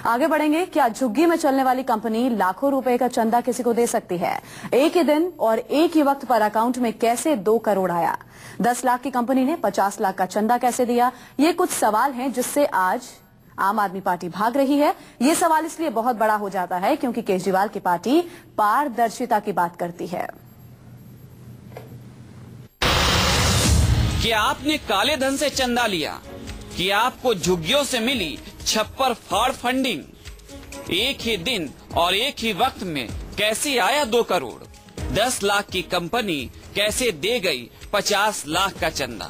आगे बढ़ेंगे। क्या झुग्गी में चलने वाली कंपनी लाखों रुपए का चंदा किसी को दे सकती है? एक ही दिन और एक ही वक्त पर अकाउंट में कैसे 2 करोड़ आया? 10 लाख की कंपनी ने 50 लाख का चंदा कैसे दिया? ये कुछ सवाल हैं जिससे आज आम आदमी पार्टी भाग रही है। ये सवाल इसलिए बहुत बड़ा हो जाता है क्योंकि केजरीवाल की पार्टी पारदर्शिता की बात करती है। क्या आपने काले धन से चंदा लिया? कि आपको झुग्गियों से मिली छप्पर फाड़ फंडिंग? एक ही दिन और एक ही वक्त में कैसे आया 2 करोड़? 10 लाख की कंपनी कैसे दे गई 50 लाख का चंदा?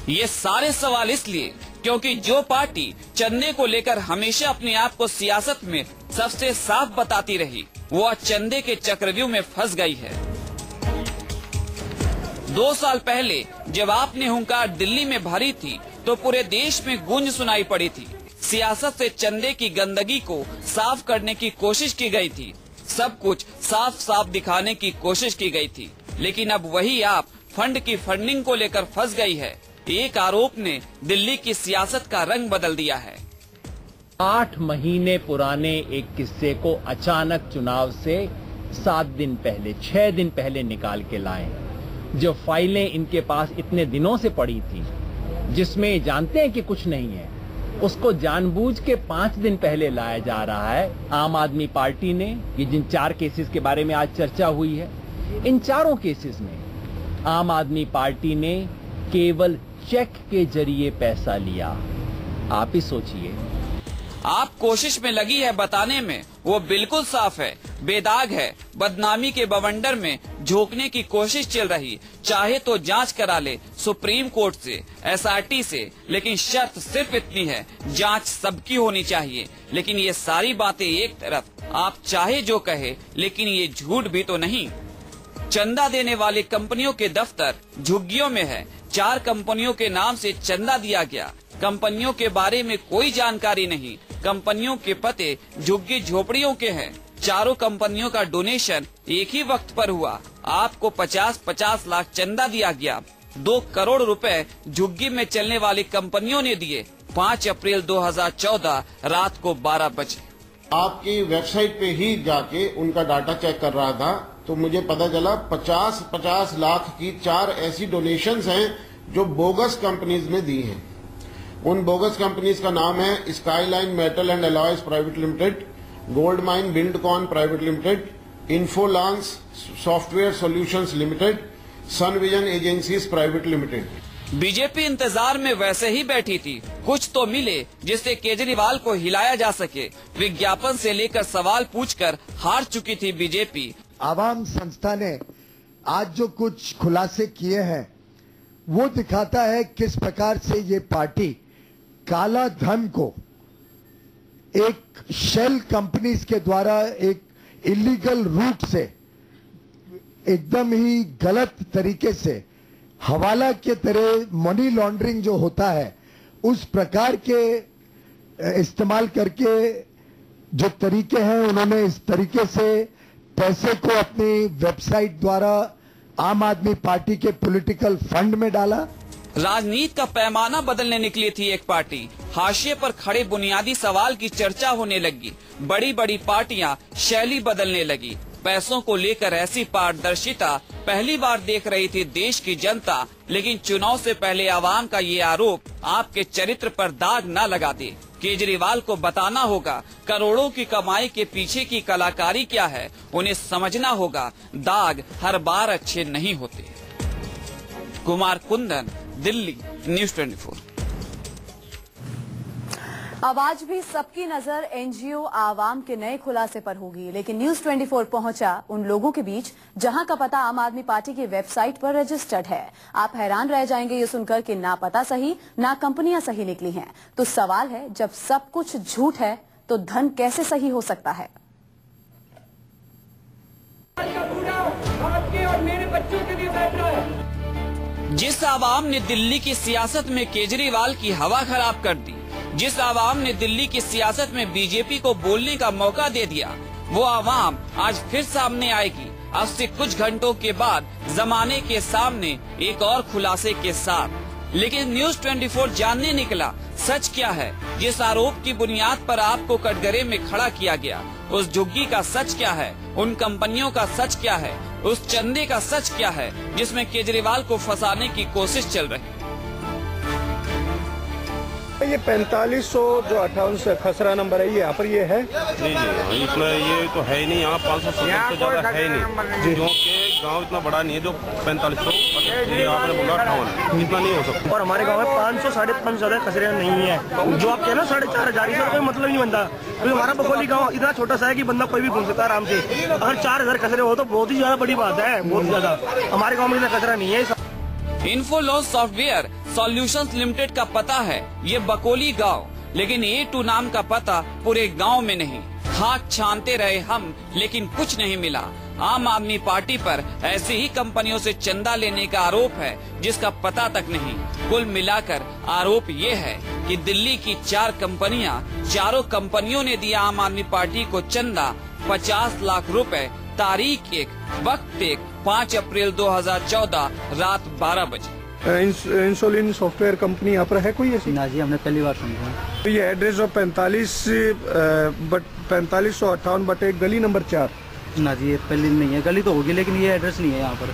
ये सारे सवाल इसलिए क्योंकि जो पार्टी चंदे को लेकर हमेशा अपने आप को सियासत में सबसे साफ बताती रही, वो आज चंदे के चक्रव्यूह में फंस गई है। 2 साल पहले जब आपने हुंकार दिल्ली में भरी थी तो पूरे देश में गूंज सुनाई पड़ी थी। सियासत से चंदे की गंदगी को साफ करने की कोशिश की गई थी, सब कुछ साफ साफ दिखाने की कोशिश की गई थी। लेकिन अब वही आप फंड की फंडिंग को लेकर फंस गई है। एक आरोप ने दिल्ली की सियासत का रंग बदल दिया है। 8 महीने पुराने एक किस्से को अचानक चुनाव से 7 दिन पहले 6 दिन पहले निकाल के लाए। जो फाइलें इनके पास इतने दिनों से पड़ी थी, जिसमें जानते हैं कि कुछ नहीं है, उसको जानबूझ के 5 दिन पहले लाया जा रहा है। आम आदमी पार्टी ने ये जिन 4 केसेस के बारे में आज चर्चा हुई है, इन चारों केसेस में आम आदमी पार्टी ने केवल चेक के जरिए पैसा लिया। आप ही सोचिए। आप कोशिश में लगी है बताने में, वो बिल्कुल साफ है, बेदाग है। बदनामी के बवंडर में झोंकने की कोशिश चल रही। चाहे तो जांच करा ले सुप्रीम कोर्ट से, एसआईटी से, लेकिन शर्त सिर्फ इतनी है, जांच सबकी होनी चाहिए। लेकिन ये सारी बातें एक तरफ, आप चाहे जो कहे, लेकिन ये झूठ भी तो नहीं। चंदा देने वाली कंपनियों के दफ्तर झुग्गियों में है। 4 कंपनियों के नाम से चंदा दिया गया। कंपनियों के बारे में कोई जानकारी नहीं। कंपनियों के पते झुग्गी झोपड़ियों के हैं। चारों कंपनियों का डोनेशन एक ही वक्त पर हुआ। आपको 50-50 लाख चंदा दिया गया। 2 करोड़ रुपए झुग्गी में चलने वाली कंपनियों ने दिए। 5 अप्रैल 2014 रात को 12 बजे। आपकी वेबसाइट पे ही जाके उनका डाटा चेक कर रहा था तो मुझे पता चला 50-50 लाख की 4 ऐसी डोनेशंस हैं जो बोगस कंपनीज ने दी हैं। उन बोगस कंपनीज का नाम है Skyline Metal and Alloys Private Limited, Gold Mine Buildcon Private Limited, Infolance Software Solutions Limited, Sun Vision Agencies Private Limited. BJP इंतजार में वैसे ही बैठी थी। कुछ तो मिले जिससे केजरीवाल को हिलाया जा सके। विज्ञापन से लेकर सवाल पूछकर हार चुकी थी बीजेपी। आवाम संस्था ने आज जो कुछ खुलासे किए हैं वो दिखाता है किस प्रकार से ये पार्टी काला धन को एक शेल कंपनीज के द्वारा एक इलीगल रूट से एकदम ही गलत तरीके से हवाला के तरह मनी लॉन्ड्रिंग जो होता है उस प्रकार के इस्तेमाल करके जो तरीके हैं, उन्होंने इस तरीके से पैसे को अपनी वेबसाइट द्वारा आम आदमी पार्टी के पॉलिटिकल फंड में डाला। राजनीति का पैमाना बदलने निकली थी एक पार्टी। हाशिए पर खड़े बुनियादी सवाल की चर्चा होने लगी। बड़ी बड़ी पार्टियां शैली बदलने लगी। पैसों को लेकर ऐसी पारदर्शिता पहली बार देख रही थी देश की जनता। लेकिन चुनाव से पहले आवाम का ये आरोप आपके चरित्र पर दाग न लगा दे। केजरीवाल को बताना होगा करोड़ों की कमाई के पीछे की कलाकारी क्या है। उन्हें समझना होगा दाग हर बार अच्छे नहीं होते। कुमार कुंदन, दिल्ली, न्यूज़ 24। अब आज भी सबकी नजर एनजीओ आवाम के नए खुलासे पर होगी, लेकिन न्यूज़ 24 पहुंचा उन लोगों के बीच जहां का पता आम आदमी पार्टी की वेबसाइट पर रजिस्टर्ड है। आप हैरान रह जाएंगे ये सुनकर कि ना पता सही ना कंपनियां सही निकली हैं। तो सवाल है, जब सब कुछ झूठ है तो धन कैसे सही हो सकता है? जिस आवाम ने दिल्ली की सियासत में केजरीवाल की हवा खराब कर दी, जिस आवाम ने दिल्ली की सियासत में बीजेपी को बोलने का मौका दे दिया, वो आवाम आज फिर सामने आएगी। अब से कुछ घंटों के बाद जमाने के सामने एक और खुलासे के साथ। लेकिन न्यूज 24 जानने निकला सच क्या है। जिस आरोप की बुनियाद पर आपको कटघरे में खड़ा किया गया, उस झुग्गी का सच क्या है, उन कंपनियों का सच क्या है, उस चंदे का सच क्या है जिसमें केजरीवाल को फंसाने की कोशिश चल रही है। ये 4500 जो 58 से खसरा नंबर है, ये यहाँ पर ये है जी जी, इतना ये तो है ही नहीं यहाँ। 500 से ज्यादा है ही नहीं, जो कि गांव इतना बड़ा नहीं है जो 4500 आपने बोला 58 इतना नहीं हो सकता। और हमारे गांव में 500 550 ज्यादा खसरे नहीं है। जो आप कह ना 4500 इसका कोई मतलब नहीं बनता, क्योंकि हमारा बकोली गाँव इतना छोटा सा है कि बंदा कोई भी घूम सकता है आराम से। अगर 4000 खसरे हो तो बहुत ही ज्यादा बड़ी बात है, बहुत ज्यादा। हमारे गाँव में इतना खसरा नहीं है। इन्फोलॉन्स सॉफ्टवेयर सॉल्यूशंस लिमिटेड का पता है ये बकोली गांव, लेकिन A2 नाम का पता पूरे गांव में नहीं। हाथ छानते रहे हम, लेकिन कुछ नहीं मिला। आम आदमी पार्टी पर ऐसी ही कंपनियों से चंदा लेने का आरोप है जिसका पता तक नहीं। कुल मिलाकर आरोप ये है कि दिल्ली की 4 कंपनियां, चारों कंपनियों ने दिया आम आदमी पार्टी को चंदा 50 लाख रुपए, तारीख एक, वक्त एक, 5 अप्रैल 2014 रात 12 बजे। इंसोलिन सॉफ्टवेयर कंपनी यहाँ पर है कोई ऐसी? ना जी, हमने पहली बार सुना। तो ये एड्रेस ऑफ 4558 गली नंबर 4। ना जी, ये पहली नहीं है, गली तो होगी लेकिन ये एड्रेस नहीं है यहाँ पर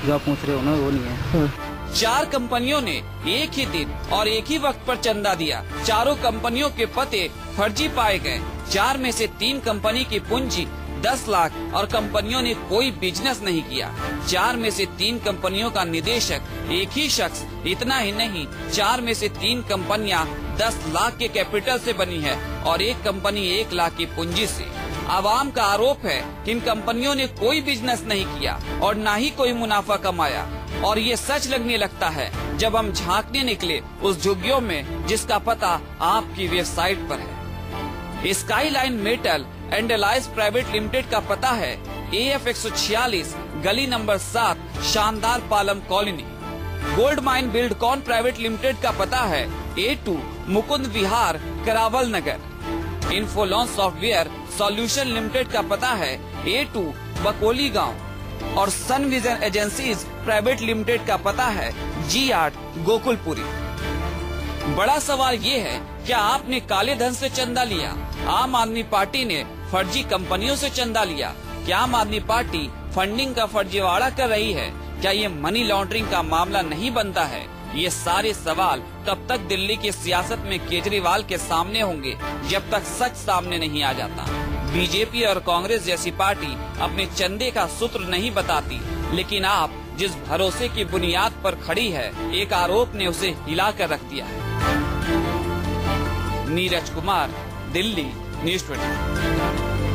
जो आप पूछ रहे हो ना, वो नहीं है। 4 कंपनियों ने एक ही दिन और एक ही वक्त पर चंदा दिया। चारों कंपनियों के पते फर्जी पाए गए। 4 में से 3 कंपनी की पूंजी 10 लाख और कंपनियों ने कोई बिजनेस नहीं किया। 4 में से 3 कंपनियों का निदेशक एक ही शख्स। इतना ही नहीं, 4 में से 3 कंपनियां 10 लाख के कैपिटल से बनी है और एक कंपनी 1 लाख की पूंजी से। आवाम का आरोप है कि इन कंपनियों ने कोई बिजनेस नहीं किया और न ही कोई मुनाफा कमाया। और ये सच लगने लगता है जब हम झांकने निकले उस झुग्गियों में जिसका पता आपकी वेबसाइट पर है। Skyline Metal and allies private limited का पता है AF 146 गली नंबर 7 शानदार Palam colony. Gold Mine Buildcon Private limited का पता है A2 मुकुंद विहार करावल नगर। इन्फोलॉन्स सॉफ्टवेयर सॉल्यूशन लिमिटेड का पता है A2 बकोली गांव और सन विजन एजेंसीज प्राइवेट लिमिटेड का पता है G8 गोकुलपुरी। बड़ा सवाल ये है, क्या आपने काले धन से चंदा लिया? आम आदमी पार्टी ने फर्जी कंपनियों से चंदा लिया? क्या आम आदमी पार्टी फंडिंग का फर्जीवाड़ा कर रही है? क्या ये मनी लॉन्ड्रिंग का मामला नहीं बनता है? ये सारे सवाल तब तक दिल्ली की सियासत में केजरीवाल के सामने होंगे जब तक सच सामने नहीं आ जाता। बीजेपी और कांग्रेस जैसी पार्टी अपने चंदे का सूत्र नहीं बताती, लेकिन आप जिस भरोसे की बुनियाद पर खड़ी है, एक आरोप ने उसे हिला कर रख दिया है। नीरज कुमार, दिल्ली, न्यूज़ 24।